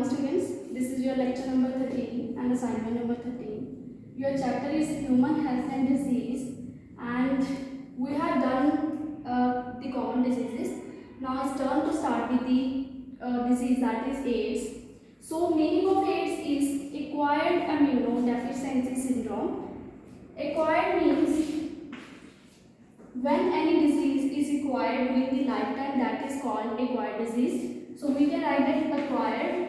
morning students, this is your lecture number 13 and assignment number 13. Your chapter is human health and disease, and we have done the common diseases. Now it's turn to start with the disease, that is AIDS. So meaning of AIDS is acquired immunodeficiency syndrome. Acquired means when any disease is acquired during the lifetime, that is called acquired disease. So we can write that acquired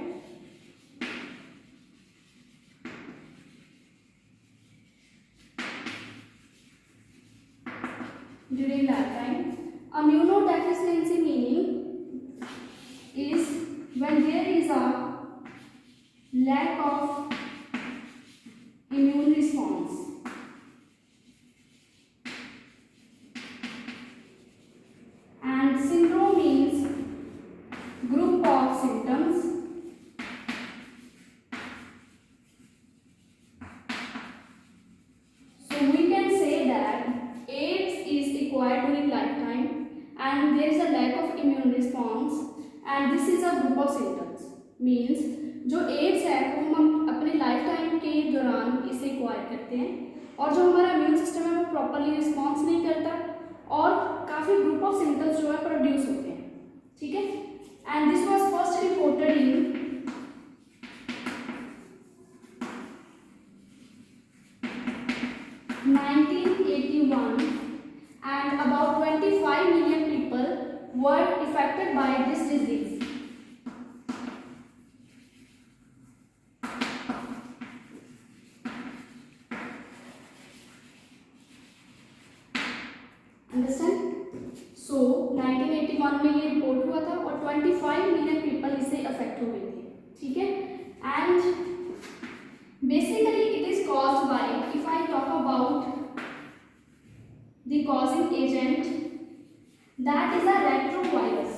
during lifetime. Immunodeficiency meaning is when there is a lack of immune response. And syndrome means group of symptoms so we can say that AIDS is acquired during lifetime and there is a lack of immune response and this is a group of symptoms means जो AIDS है वो हम अपने life time के दौरान इसे acquire करते हैं और जो हमारा इम्यून सिस्टम है वो प्रॉपरली रिस्पॉन्स नहीं करता और काफ़ी ग्रुप ऑफ सिम्टम्स जो है प्रोड्यूस होते हैं. ठीक है. And this was first reported in 1981 and about 25 million people were affected by this disease. Understand. So 1981 में ये रिपोर्ट हुआ था और 25 मिलियन पीपल इससे अफेक्ट हुए थे. ठीक है. And basically it is caused by, if I talk about the causing agent, that is a retrovirus.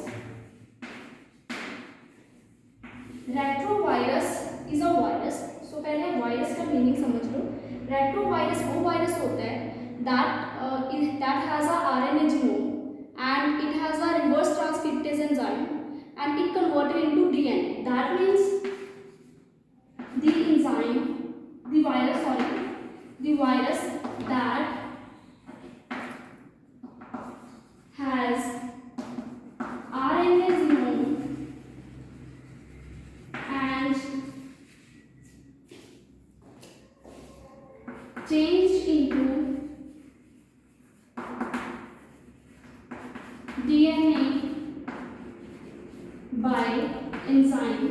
Retrovirus is a virus. So पहले वायरस का मीनिंग समझ लो. रेट्रोवायरस वो वायरस होता है that has a RNA genome and it has a reverse transcriptase enzyme and it converted into DNA. That means the virus that has RNA genome and changed into DNA by enzyme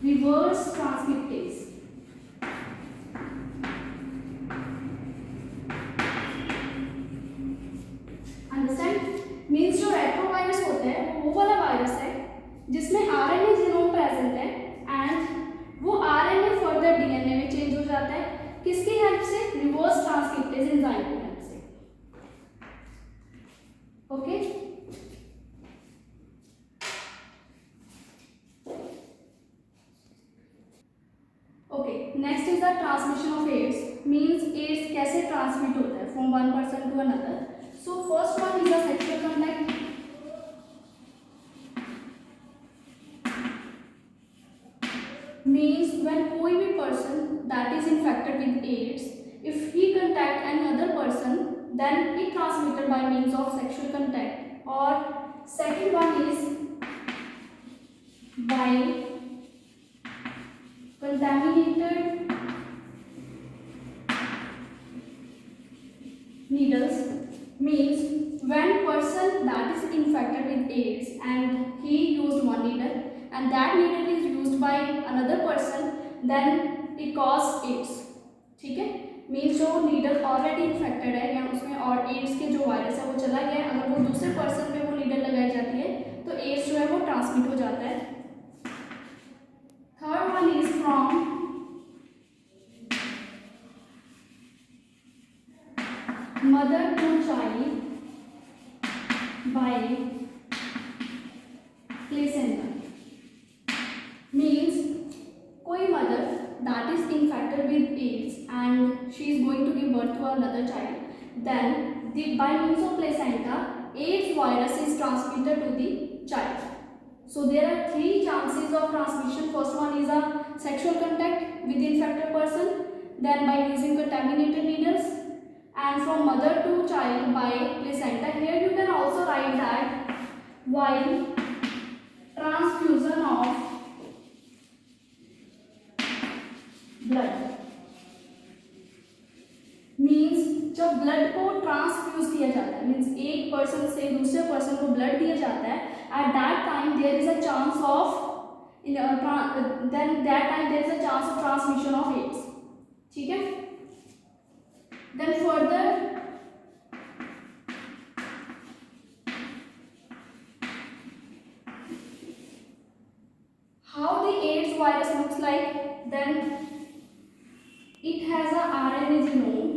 reverse transcriptase. Understand. Means जो retrovirus होता है वो वाला virus है जिसमें RNA genome present है and वो RNA further DNA में चेंज हो जाता है. किसकी हेल्प से? रिवर्स ट्रांसक्रिप्टेज एंजाइम की हेल्प से. Okay. Okay. Next is the transmission of AIDS. Means AIDS कैसे ट्रांसमिट होता है from one person to another. So first one is a sexual contact. Means when कोई भी person that is infected with AIDS, if he contact any other person, then it transmitted by means of sexual contact. Or second one is by contaminated needles. Means when person that is infected with AIDS and he used one needle and that needle is used by another person, then it causes AIDS. ठीक है. Means जो needle already infected है या उसमें और ads के जो virus है वो चला गया है, अगर वो दूसरे पर्सन पे वो नीडल लगाई जाती है तो एड्स जो है वो ट्रांसमिट हो जाता है. Third one is from mother to child by placenta. Means कोई mother that is infected with AIDS and she is going to give birth to another child, then by means of placenta AIDS virus is transmitted to the child. So there are three chances of transmission. First one is a sexual contact with the infected person, then by using contaminated needles, and from mother to child by placenta. Here you can also write that while transfusion of blood, means जब blood को transfuse किया जाता है, means एक person से दूसरे person को blood दिया जाता है, at that time there is a chance of transmission of AIDS. ठीक है. Then further how the AIDS virus looks like, then it has a RNA genome.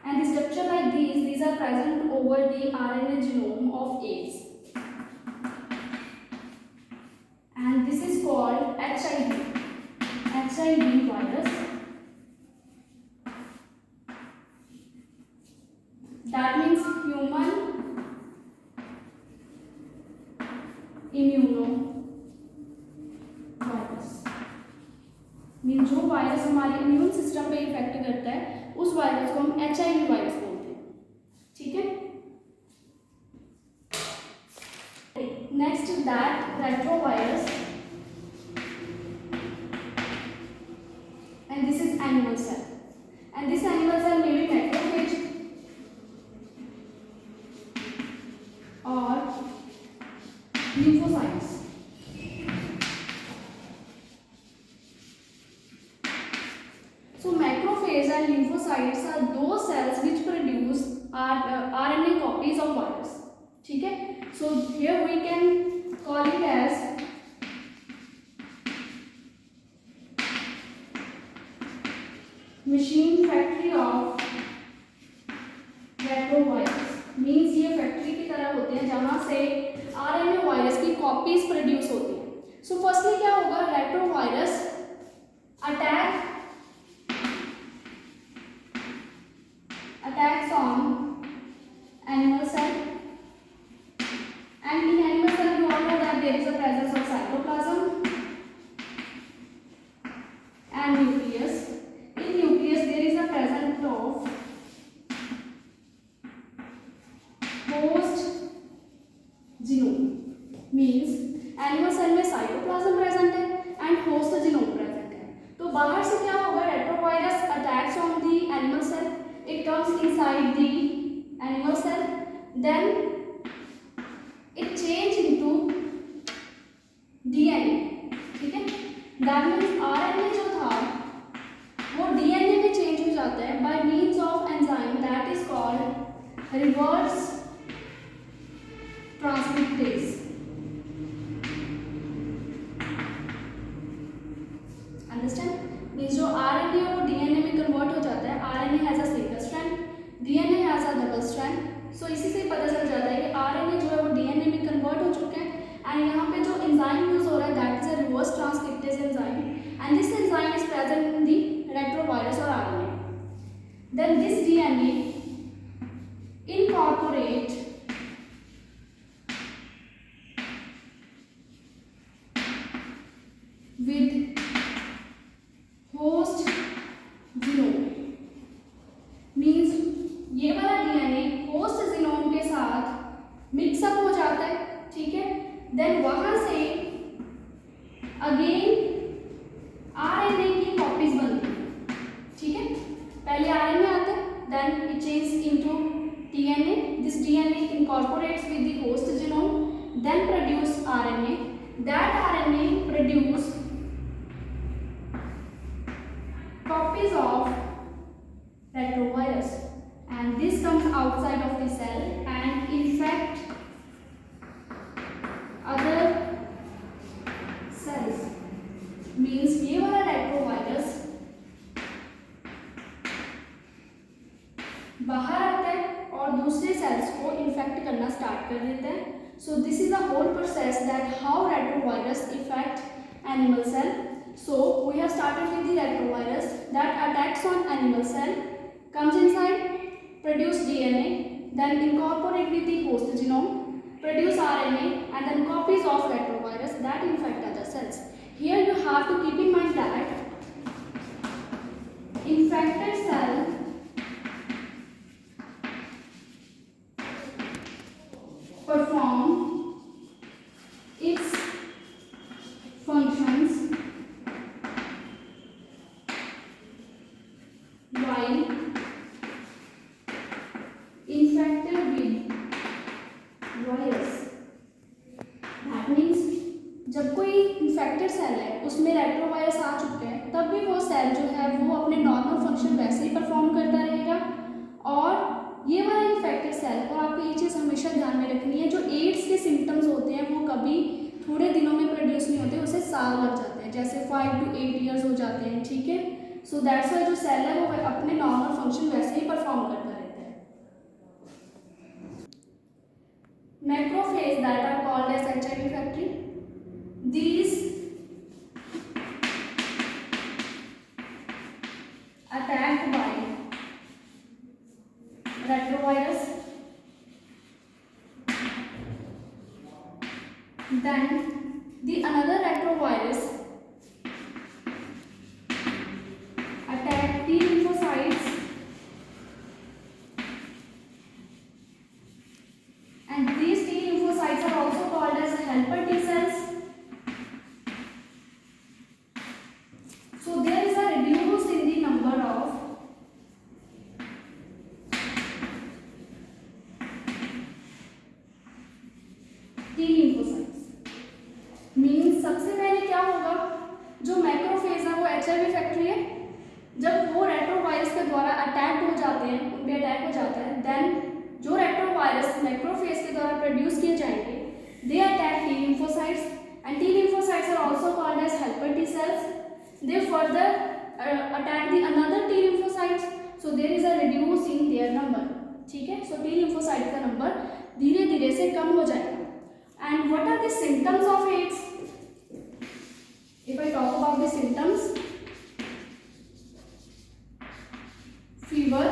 And the structure like these are present over the RNA genome of AIDS. And this is called HIV virus. That means human immunovirus. Mean जो virus हमारे immune system पे effect करता है उस virus को हम HIV virus बोलते हैं. ठीक है. Next is that retrovirus, and this is animal cell, and this animal cell may be macrophage or lymphocytes. So macrophage and lymphocytes are those cells which produce RNA copies of virus. ठीक है. So here we can call it as machine factory of retrovirus. Means ये factory की तरह होते हैं जहाँ से RNA virus की कॉपीज प्रोड्यूस होती हैं. सो फर्स्टली क्या होगा, retrovirus attacks on animal cell, and in animal cell you all know that there is a presence of cytoplasm and nucleus. In nucleus there is a presence of host genome. Means animal cell में cytoplasm present है and host genome present है. तो बाहर से क्या होगा, retrovirus attacks on the animal cell, it comes inside the animal cell, then it change into DNA. ठीक है. that means RNA जो था वो DNA में चेंज हो जाता है by means of enzyme that is called reverse transcriptase. Understand? Means जो RNA वो DNA में कन्वर्ट हो जाता है. RNA has a single strand, DNA has a double strand. So इसी से पता चल जाता है कि RNA जो है वो DNA में कन्वर्ट हो चुके हैं. एंड यहाँ पे जो एंजाइम यूज हो रहा है that is a reverse transcriptase enzyme, and this enzyme is present in the retrovirus और RNA. Then this DNA incorporate with host genome. Means ये वाला DNA होस्ट जीनोम के साथ मिक्सअप हो जाता है. ठीक है. देन वहां से अगेन RNA की कॉपीज बनती है. ठीक है. पहले RNA आता है, then it change into DNA. This DNA incorporates with the host genome, then produce RNA. That RNA produce copies of retrovirus, and this comes outside of the cell and infect other cells. Means ये वाला retrovirus बाहर आता है और दूसरे sales को infect करना start कर देता है. So this is the whole process that how retrovirus affect animal cell. So we have started with the retrovirus that attacks on animal cell, comes inside, produce DNA, then incorporate with the host genome, produce RNA, and then copies of retrovirus that infect other cells. Here you have to keep in mind that infected cell perform its functions while infected with virus. That means जब कोई infected cell है उसमें retrovirus आ चुके हैं तब भी वो cell जो है वो अपने नॉर्मल फंक्शन वैसे ही परफॉर्म करता रहेगा। और ये वाला इन्फेक्टेड सेल को आपको ये चीज़ हमेशा ध्यान में रखनी है, जो एड्स के सिम्टम्स होते हैं वो कभी थोड़े दिनों में प्रोड्यूस नहीं होते, उसे साल लग जाते हैं, जैसे 5 to 8 ईयर्स हो जाते हैं। ठीक है, सो दैट्स वाई जो सेल है वो अपने नॉर्मल फंक्शन वैसे ही परफॉर्म करता रहता है। Macrophage that are called as HIV factory, these attacked by retrovirus, then the another retrovirus attack T lymphocytes and these T lymphocytes are also called as helper T cells. So there is a reduce in the number of T lymphocytes. Means सबसे पहले क्या होगा, जो macrophage है वो HIV factory है, जब वो रेट्रोवायरस के द्वारा अटैक हो जाते हैं, उन पे अटैक हो जाता है, देन जो रेट्रोवायरस मैक्रोफेज के द्वारा प्रोड्यूस किए जाएंगे they attack T lymphocytes and T lymphocytes are also called as helper T cells. They further attack the another T lymphocytes, so there is a reduce in their number. ठीक है, so T lymphocyte का number धीरे धीरे से कम हो जाएगा। And what are the symptoms of AIDS? If I talk about the symptoms, fever,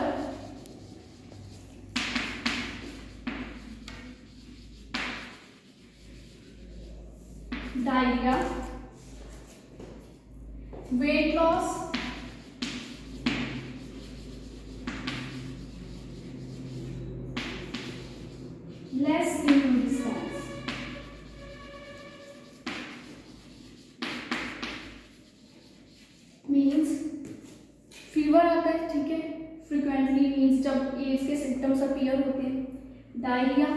diarrhea, weight loss, less immune response. Means fever आता है, ठीक है, फ्रिक्वेंटली, मीन्स जब एड्स के सिम्टम्स अपीयर होते हैं, डायरिया,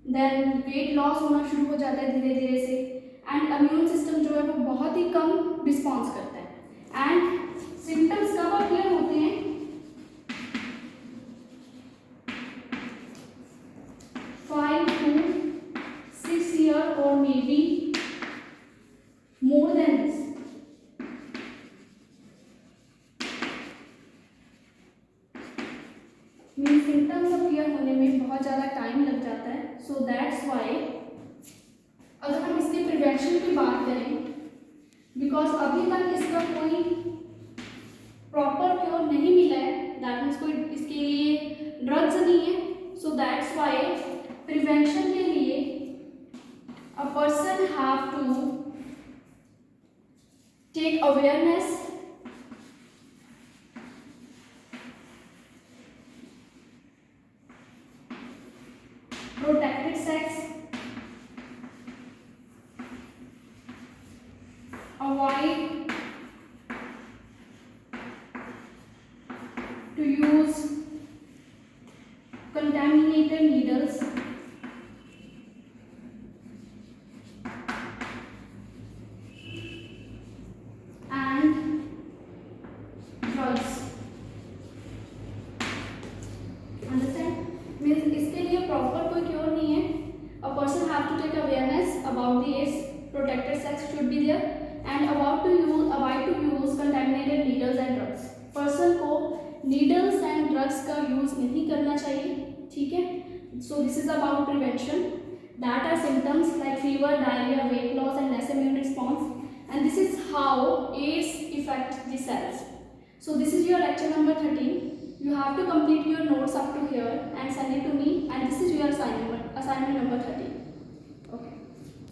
देन वेट लॉस होना शुरू हो जाता है धीरे धीरे से, एंड इम्यून सिस्टम जो है वो बहुत ही कम रिस्पॉन्स करता है। एंड सिम्टम्स कब अपीयर होते हैं, 5 to 6 years or maybe more than this. Means symptoms appear होने में बहुत ज़्यादा टाइम लग जाता है। सो दैट्स वाई अगर हम इसके प्रिवेंशन की बात करें, बिकॉज अभी तक इसका कोई प्रॉपर क्योर नहीं मिला है, दैट मीन्स कोई इसके लिए ड्रग्स नहीं है, सो दैट्स वाई प्रिवेंशन के लिए a person have to take awareness, protected sex, avoid to use contaminated needles, and drugs. Understand? Means इसके लिए प्रॉपर कोई क्योर नहीं है। A person have to take awareness about the AIDS, protected sex should be there, and avoid to use contaminated needles and drugs. Person को needles and drugs का use नहीं करना चाहिए, ठीक है। So this is about prevention. that are symptoms like fever, diarrhea, weight loss and less immune response, and this is how AIDS affect the cells. So this is your lecture number 13. You have to complete your notes up to here and send it to me, and this is your assignment number 13.